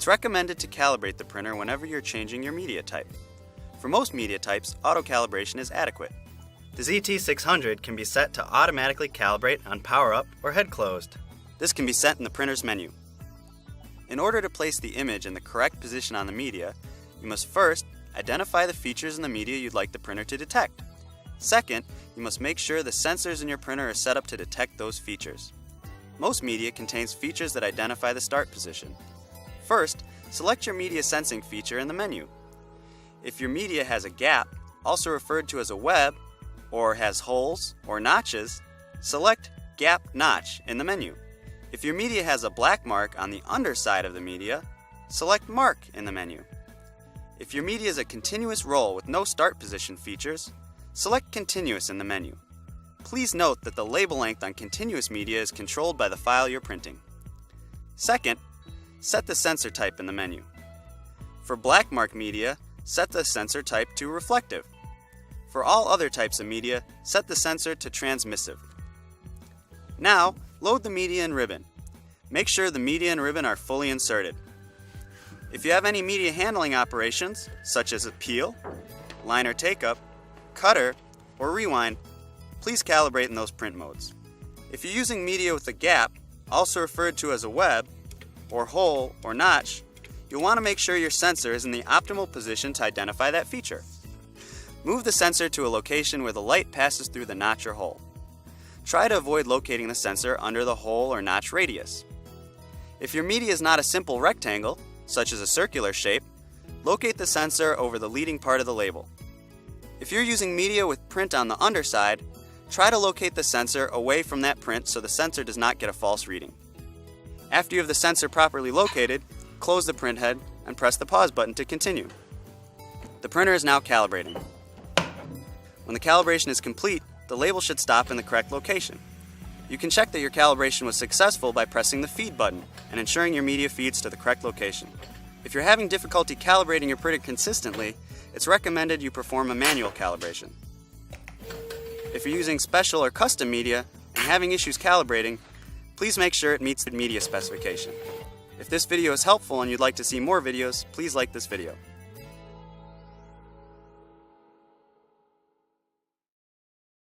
It's recommended to calibrate the printer whenever you're changing your media type. For most media types, auto-calibration is adequate. The ZT600 can be set to automatically calibrate on power up or head closed. This can be set in the printer's menu. In order to place the image in the correct position on the media, you must first identify the features in the media you'd like the printer to detect. Second, you must make sure the sensors in your printer are set up to detect those features. Most media contains features that identify the start position. First, select your media sensing feature in the menu. If your media has a gap, also referred to as a web, or has holes or notches, select Gap Notch in the menu. If your media has a black mark on the underside of the media, select Mark in the menu. If your media is a continuous roll with no start position features, select Continuous in the menu. Please note that the label length on continuous media is controlled by the file you're printing. Second, set the sensor type in the menu. For black mark media, set the sensor type to reflective. For all other types of media, set the sensor to transmissive. Now, load the media and ribbon. Make sure the media and ribbon are fully inserted. If you have any media handling operations, such as a peel, liner take-up, cutter, or rewind, please calibrate in those print modes. If you're using media with a gap, also referred to as a web, or hole, or notch, you'll want to make sure your sensor is in the optimal position to identify that feature. Move the sensor to a location where the light passes through the notch or hole. Try to avoid locating the sensor under the hole or notch radius. If your media is not a simple rectangle, such as a circular shape, locate the sensor over the leading part of the label. If you're using media with print on the underside, try to locate the sensor away from that print so the sensor does not get a false reading. After you have the sensor properly located, close the print head and press the pause button to continue. The printer is now calibrating. When the calibration is complete, the label should stop in the correct location. You can check that your calibration was successful by pressing the feed button and ensuring your media feeds to the correct location. If you're having difficulty calibrating your printer consistently, it's recommended you perform a manual calibration. If you're using special or custom media and having issues calibrating, please make sure it meets the media specification. If this video is helpful and you'd like to see more videos, please like this video.